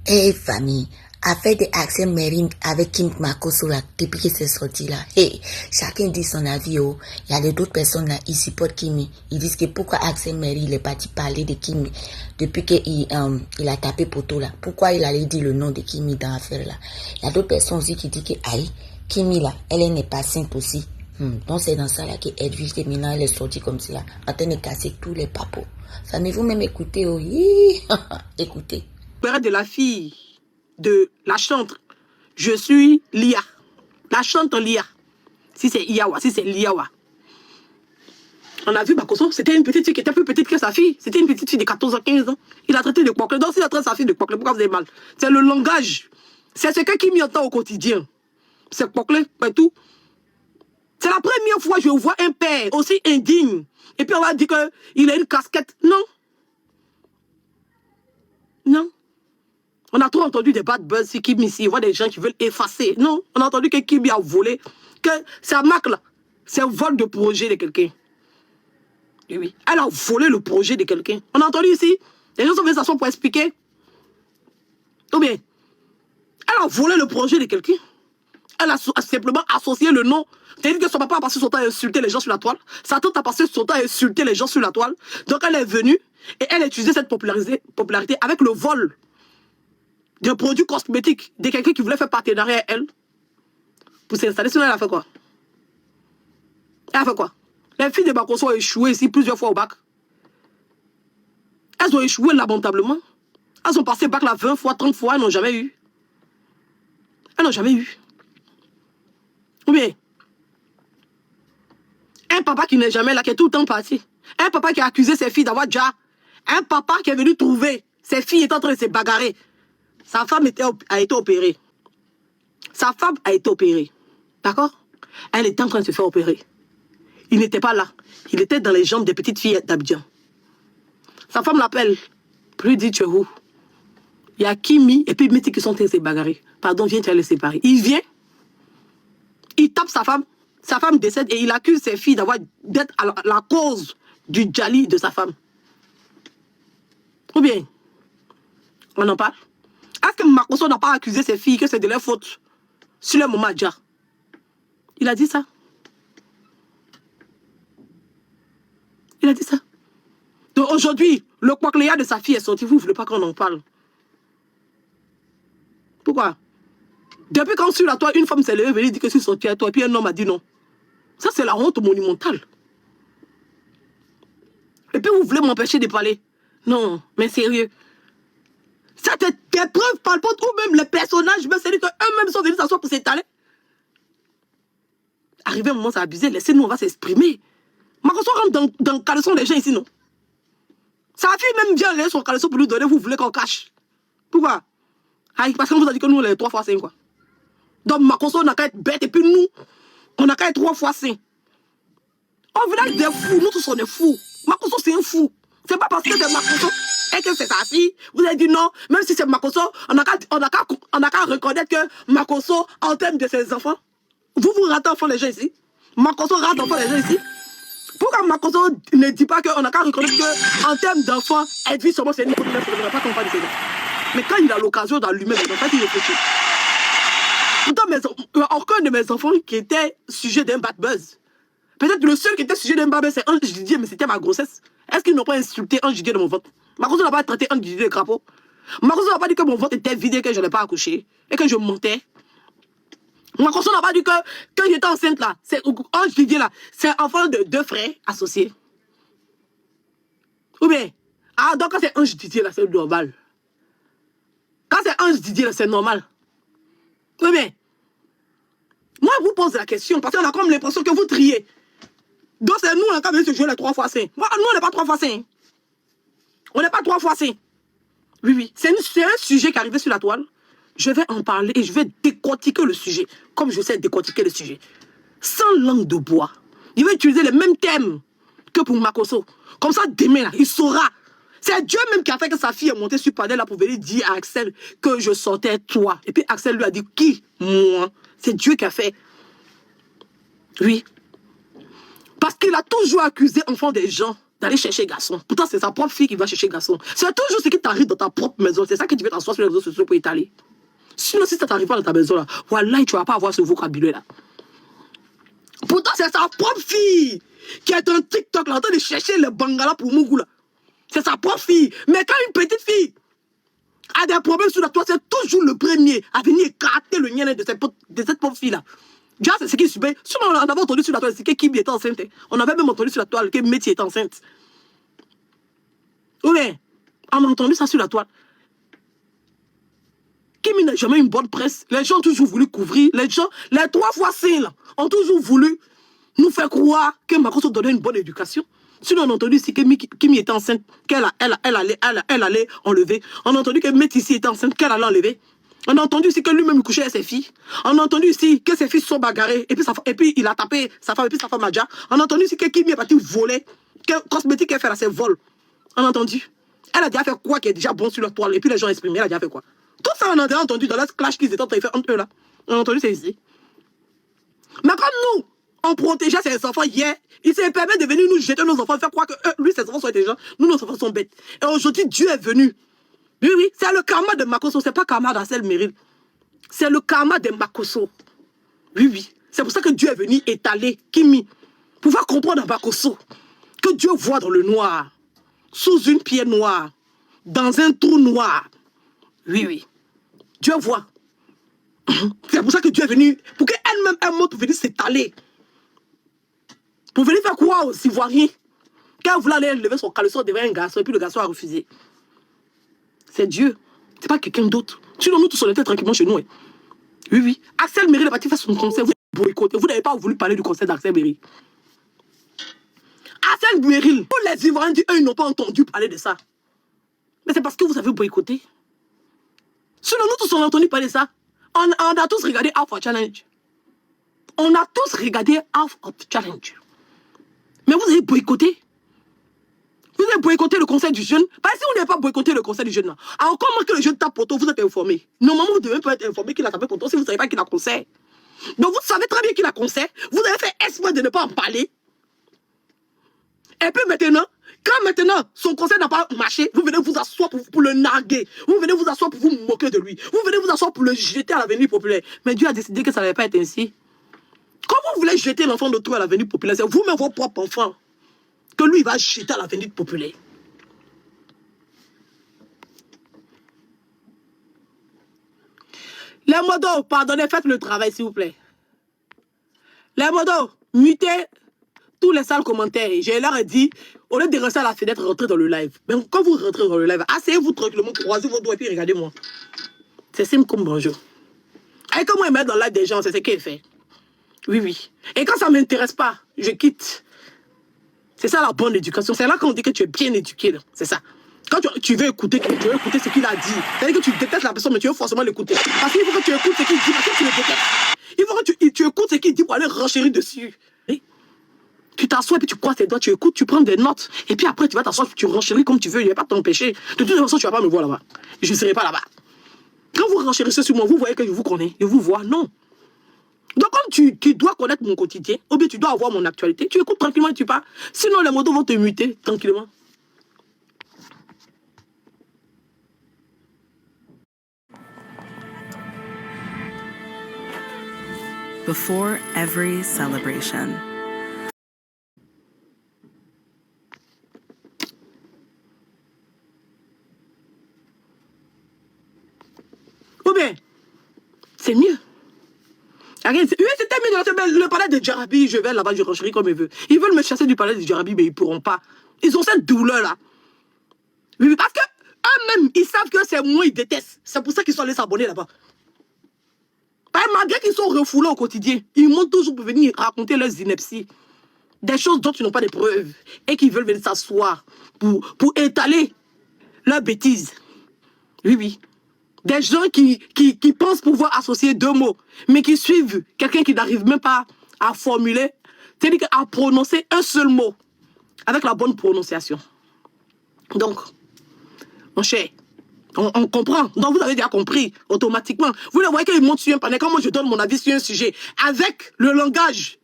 Hey famille, affaire de Axel Merring avec Kim Makosso là, depuis que c'est sorti là. Hey, chacun dit son avis. Oh. Il y a d'autres personnes là, ils supportent Kimi. Ils disent que pourquoi Axel Merring il est parti parler de Kimi depuis qu'il il a tapé poteau là. Pourquoi il allait dire le nom de Kimi dans l'affaire là. Il y a d'autres personnes aussi qui disent que aïe, Kimi là, elle n'est pas sainte aussi. Donc c'est dans ça là que Edwige maintenant elle est sortie comme ça là, en train de casser tous les papos. Famille, vous même écoutez, oh. Écoutez. De la fille de la chantre, je suis Lia. La chantre Lia. Si c'est Iawa, si c'est Liawa. On a vu Makosso, c'était une petite fille qui était plus petite que sa fille. C'était une petite fille de 14 à 15 ans. Il a traité de coquelin. Donc s'il a traité sa fille de coquelin, pourquoi vous avez mal? C'est le langage. C'est ce que Kimi entend au quotidien. C'est coquelin, pas tout. C'est la première fois que je vois un père aussi indigne. Et puis on va dire qu'il a une casquette. Non. Non. On a trop entendu des bad buzz sur Kimi ici. On voit des gens qui veulent effacer. Non, on a entendu que Kimi a volé. Que sa marque là, c'est un vol de projet de quelqu'un. Oui. Elle a volé le projet de quelqu'un. On a entendu ici. Les gens sont venus s'asseoir pour expliquer. Ou bien, elle a volé le projet de quelqu'un. Elle a simplement associé le nom. C'est-à-dire que son papa a passé son temps à insulter les gens sur la toile. Sa tante a passé son temps à insulter les gens sur la toile. Donc elle est venue et elle a utilisé cette popularité avec le vol d'un produit cosmétique de quelqu'un qui voulait faire partenariat à elle pour s'installer. Sinon, elle a fait quoi? Elle a fait quoi? Les filles de Makosso ont échoué ici plusieurs fois au bac. Elles ont échoué lamentablement. Elles ont passé bac là 20 fois, 30 fois, elles n'ont jamais eu. Elles n'ont jamais eu. Ou bien, un papa qui n'est jamais là, qui est tout le temps parti. Un papa qui a accusé ses filles d'avoir déjà. Un papa qui est venu trouver ses filles étant en train de se bagarrer. Sa femme a été opérée. Sa femme a été opérée. D'accord? Elle était en train de se faire opérer. Il n'était pas là. Il était dans les jambes des petites filles d'Abidjan. Sa femme l'appelle. Puis lui dit, tu es où? Il y a Kimi et puis Métis qui sont en train de se bagarrer. Pardon, viens, tu vas les séparer. Il vient. Il tape sa femme. Sa femme décède et il accuse ses filles d'être à la cause du djali de sa femme. Ou bien, on en parle? Est-ce que Makosso n'a pas accusé ses filles que c'est de leur faute sur le moment déjà? Il a dit ça. Il a dit ça. Donc aujourd'hui, le quacléa de sa fille est sorti. Vous ne voulez pas qu'on en parle. Pourquoi? Depuis quand sur la toile, une femme s'est levée et dit que je suis sortie à toi, et puis un homme a dit non. Ça, c'est la honte monumentale. Et puis vous voulez m'empêcher de parler. Non, mais sérieux. Ça te des preuves palpantes ou même les personnages, même c'est-à-dire qu'eux-mêmes sont venus s'asseoir pour s'étaler. Arrivé un moment, c'est abusé. Laissez-nous, on va s'exprimer. Makosso rentre dans le caleçon des gens ici, non? Sa fille même vient aller son caleçon pour nous donner, vous voulez qu'on cache. Pourquoi? Aïe, parce qu'on vous a dit que nous, on est 3 fois sains, quoi. Donc Makosso, on n'a qu'à être bête, et puis nous, on n'a qu'à être 3 fois sains. On village des fous, nous tous on est fous. Makosso, c'est un fou. C'est pas parce que c'est Makosso et que c'est sa fille. Vous avez dit non, même si c'est Makosso, on n'a qu'à reconnaître que Makosso, en termes de ses enfants, vous ratez enfant les gens ici. Makosso rate enfant les gens ici. Pourquoi Makosso ne dit pas qu'on n'a qu'à reconnaître qu'en termes d'enfants, elle vit seulement c'est une copine, il ne pas qu'on parle de ses enfants. Mais quand il a l'occasion d'allumer les enfants, il réfléchit. Pourtant, aucun de mes enfants qui était sujet d'un bad buzz. Peut-être le seul qui était sujet d'un bad buzz, c'est Ange Didier, mais c'était ma grossesse. Est-ce qu'ils n'ont pas insulté Ange Didier de mon ventre? Makosso n'a pas traité Ange Didier de crapaud. Makosso n'a pas dit que mon ventre était vidé, que je n'ai pas accouché, et que je mentais. Makosso n'a pas dit que quand j'étais enceinte là, c'est Ange Didier là, c'est enfant de 2 frères associés. Ou bien, ah donc quand c'est Ange Didier là, c'est normal. Quand c'est Ange Didier là, c'est normal. Ou bien, moi je vous pose la question, parce qu'on a comme l'impression que vous triez. Donc c'est nous là, quand même se jouer les 3 fois sains. Moi, nous on n'est pas 3 fois sains. On n'est pas 3 fois sains. Oui, oui. C'est un sujet qui est arrivé sur la toile. Je vais en parler et je vais décortiquer le sujet, comme je sais décortiquer le sujet. Sans langue de bois. Il va utiliser les mêmes thèmes que pour Makosso. Comme ça, demain, là, il saura. C'est Dieu même qui a fait que sa fille est montée sur panel là pour venir dire à Axel que je sortais toi. Et puis Axel lui a dit, qui? Moi. C'est Dieu qui a fait. Oui. Parce qu'il a toujours accusé enfant des gens d'aller chercher garçon. Pourtant, c'est sa propre fille qui va chercher garçon. C'est toujours ce qui t'arrive dans ta propre maison. C'est ça que tu veux t'asseoir sur les réseaux sociaux pour étaler. Sinon, si ça t'arrive pas dans ta maison, là, voilà, tu vas pas avoir ce vocabulaire-là. Pourtant, c'est sa propre fille qui est un TikTok là, en train de chercher le bangala pour Mougou, là. C'est sa propre fille. Mais quand une petite fille a des problèmes sur la toile, c'est toujours le premier à venir écarter le nien de cette pauvre fille-là. Déjà, c'est ce qui subit. Sinon, on avait entendu sur la toile, c'est que Kimi était enceinte. On avait même entendu sur la toile que Métis était enceinte. Oui, on a entendu ça sur la toile. Kimi n'a jamais eu une bonne presse. Les gens ont toujours voulu couvrir. Les gens, les 3 fois 5 là, ont toujours voulu nous faire croire que Makosso donnait une bonne éducation. Sinon, on a entendu ici que Kimi était enceinte, qu'elle allait enlever. On a entendu que Métis était enceinte, qu'elle allait enlever. On a entendu ici que lui-même couchait avec ses filles. On a entendu ici que ses filles sont bagarrées. Et puis il a tapé sa femme et puis sa femme a déjà. On a entendu ici que Kimi est parti voler. Que cosmétique qu'elle fait là, c'est vol. On a entendu. Elle a déjà fait quoi qui est déjà bon sur la toile. Et puis les gens expriment. Elle a déjà fait quoi. Tout ça, on a déjà entendu dans la clash qu'ils étaient en train de faire entre eux là. On a entendu, c'est ici. Mais comme nous, on protégeait ses enfants hier, il s'est permis de venir nous jeter nos enfants, faire croire que lui, ses enfants sont intelligents, nous, nos enfants sont bêtes. Et aujourd'hui, Dieu est venu. Oui, oui, c'est le karma de Makosso, c'est pas le karma d'Ancel Merrill. C'est le karma de Makosso. Oui, oui. C'est pour ça que Dieu est venu étaler Kimi. Pour pouvoir comprendre à Makosso que Dieu voit dans le noir, sous une pierre noire, dans un trou noir. Oui, oui. Dieu voit. C'est pour ça que Dieu est venu, pour qu'elle-même, elle monte pour venir s'étaler. Pour venir faire croire aux Ivoiriens qu'elle voulait aller lever son caleçon devant un garçon et puis le garçon a refusé. C'est Dieu. C'est pas quelqu'un d'autre. Sinon, nous tous on était tranquillement chez nous. Hein. Oui, oui. Axel Merrill est parti faire son concert. Vous boycottez. Vous n'avez pas voulu parler du concert d'Axel Merrill. Axel Merrill. Tous les Ivoiriens disent, eux, ils n'ont pas entendu parler de ça. Mais c'est parce que vous avez boycotté. Sinon, nous tous on a entendu parler de ça. On a tous regardé Half of Challenge. On a tous regardé Half of Challenge. Mais vous avez boycotté. Vous avez boycotté le conseil du jeune. Parce que si vous n'avez pas boycotté le conseil du jeune, là, alors comment que le jeune tape poteau, vous êtes informé. Normalement, vous ne devez pas être informé qu'il a tapé poteau si vous ne savez pas qu'il a conseil. Donc vous savez très bien qu'il a conseil. Vous avez fait espoir de ne pas en parler. Et puis maintenant, quand maintenant son conseil n'a pas marché, vous venez vous asseoir pour le narguer. Vous venez vous asseoir pour vous moquer de lui. Vous venez vous asseoir pour le jeter à l'avenir populaire. Mais Dieu a décidé que ça n'allait pas être ainsi. Quand vous voulez jeter l'enfant d'autrui à l'avenir populaire, c'est vous-même vos propres enfants que lui va jeter à l'avenir populaire. Les modos, pardonnez, faites le travail s'il vous plaît. Les modos, mutez tous les sales commentaires. Je leur ai dit, au lieu de rester à la fenêtre, rentrez dans le live. Mais quand vous rentrez dans le live, asseyez-vous tranquillement, croisez vos doigts et puis regardez-moi. C'est simple comme bonjour. Et comment ils mettent dans le live des gens, c'est ce qu'il fait. Oui, oui. Et quand ça ne m'intéresse pas, je quitte. C'est ça la bonne éducation. C'est là qu'on dit que tu es bien éduqué. C'est ça. Quand tu veux écouter ce qu'il a dit. C'est-à-dire que tu détestes la personne, mais tu veux forcément l'écouter. Parce qu'il faut que tu écoutes ce qu'il dit, parce que tu le détestes. Il faut que tu écoutes ce qu'il dit pour aller renchérir dessus. Oui. Tu t'assois et puis tu croises tes doigts, tu écoutes, tu prends des notes. Et puis après, tu vas t'asseoir, tu renchéris comme tu veux. Il ne va pas t'empêcher. De toute façon, tu ne vas pas me voir là-bas. Je ne serai pas là-bas. Quand vous renchérissez sur moi, vous voyez que je vous connais. Je vous vois. Non. Donc, comme tu dois connaître mon quotidien, ou bien tu dois avoir mon actualité, tu écoutes tranquillement et tu pars. Sinon, les motos vont te muter tranquillement. Before every celebration. Ou bien, c'est mieux. Oui, c'était mieux. Le palais de Djarabi, je vais là-bas, je renchéris comme ils veulent. Ils veulent me chasser du palais de Djarabi, mais ils ne pourront pas. Ils ont cette douleur-là. Oui, parce que eux-mêmes, ils savent que c'est moi, ils détestent. C'est pour ça qu'ils sont allés s'abonner là-bas. Malgré qu'ils sont refoulés au quotidien, ils montent toujours pour venir raconter leurs inepties. Des choses dont ils n'ont pas de preuves. Et qu'ils veulent venir s'asseoir pour étaler leurs bêtises. Oui, oui. Des gens qui pensent pouvoir associer 2 mots, mais qui suivent quelqu'un qui n'arrive même pas à formuler, c'est-à-dire à prononcer un seul mot avec la bonne prononciation. Donc, mon cher, on comprend. Donc, vous avez déjà compris automatiquement. Vous le voyez qu'ils montent sur un panel. Quand moi, je donne mon avis sur un sujet avec le langage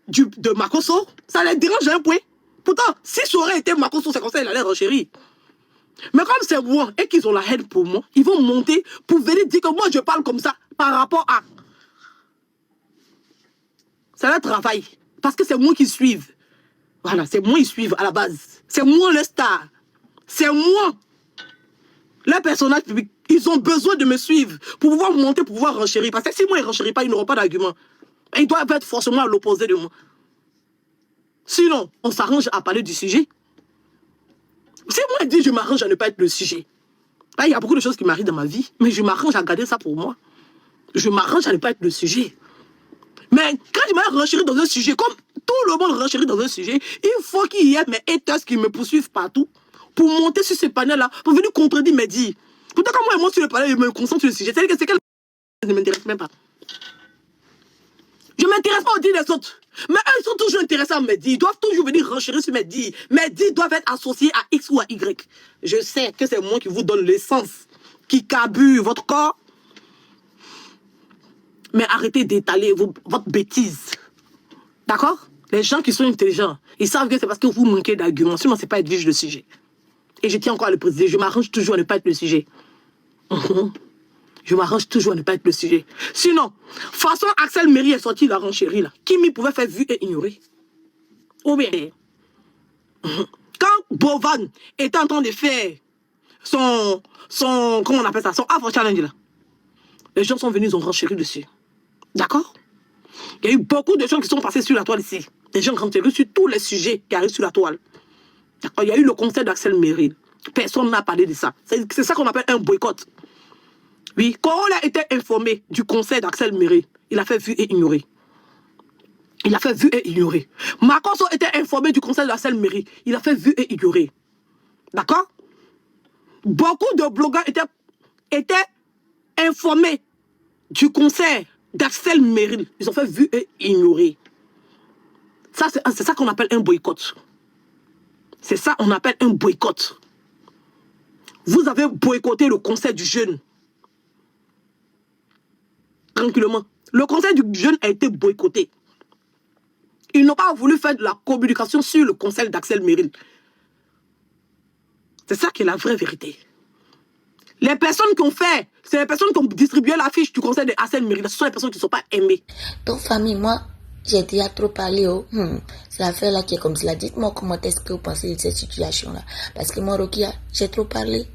de Makosso, ça les dérange à un point. Pourtant, si ça aurait été Marco sur ses conseils, il allait renchérir. Mais comme c'est moi et qu'ils ont la haine pour moi, ils vont monter pour venir dire que moi je parle comme ça par rapport à... C'est leur travail. Parce que c'est moi qui suivent. Voilà, c'est moi qui suivent à la base. C'est moi le star. C'est moi. Les personnages publics, ils ont besoin de me suivre pour pouvoir monter, pour pouvoir renchérir. Parce que si moi, ils ne renchérissent pas, ils n'auront pas d'argument. Ils doivent être forcément à l'opposé de moi. Sinon, on s'arrange à parler du sujet. Si moi, je dis je m'arrange à ne pas être le sujet. Là, il y a beaucoup de choses qui m'arrivent dans ma vie, mais je m'arrange à garder ça pour moi. Je m'arrange à ne pas être le sujet. Mais quand je m'arrange renchérir dans un sujet, comme tout le monde renchérit dans un sujet, il faut qu'il y ait mes haters qui me poursuivent partout pour monter sur ce panel-là, pour venir contredire mes dires. Pourtant, quand moi je monte sur le panel, je me concentre sur le sujet. C'est-à-dire que c'est qu'elle ne m'intéresse même pas. Je ne m'intéresse pas aux dires des autres. Mais eux, ils sont toujours intéressés à mes dires. Ils doivent toujours venir renchérir sur mes dires. Mes dires doivent être associés à X ou à Y. Je sais que c'est moi qui vous donne l'essence, qui carbure votre corps. Mais arrêtez d'étaler votre bêtise. D'accord? Les gens qui sont intelligents, ils savent que c'est parce que vous manquez d'arguments. Sinon, ce n'est pas être juge de sujet. Et je tiens encore à le préciser. Je m'arrange toujours à ne pas être le sujet. Je m'arrange toujours à ne pas être le sujet. Sinon, façon Axel Méry est sorti de la renchérie là. Qui m'y pouvait faire vu et ignorer? Ou bien, quand Bovan était en train de faire son comment on appelle ça, son Afro Challenge là, les gens sont venus, ils ont renchéri dessus. D'accord? Il y a eu beaucoup de gens qui sont passés sur la toile ici. Des gens qui ont renchéri sur tous les sujets qui arrivent sur la toile. D'accord? Il y a eu le conseil d'Axel Méry. Personne n'a parlé de ça. C'est ça qu'on appelle un boycott. Oui, Corolla était informé du conseil d'Axel Méry. Il a fait vu et ignoré. Il a fait vu et ignoré. Makosso était informé du conseil d'Axel Méry. Il a fait vu et ignoré. D'accord? Beaucoup de blogueurs étaient informés du conseil d'Axel Méry. Ils ont fait vu et ignoré. Ça, c'est ça qu'on appelle un boycott. C'est ça qu'on appelle un boycott. Vous avez boycotté le conseil du jeune. Tranquillement. Le conseil du jeune a été boycotté. Ils n'ont pas voulu faire de la communication sur le conseil d'Axel Méry. C'est ça qui est la vraie vérité. Les personnes qui ont fait, c'est les personnes qui ont distribué l'affiche du conseil d'Axel Méry. Ce sont les personnes qui ne sont pas aimées. Donc, famille, moi, j'ai déjà trop parlé. C'est l'affaire là qui est comme cela. Dites-moi comment est-ce que vous pensez de cette situation-là. Parce que moi, Rokia, j'ai trop parlé.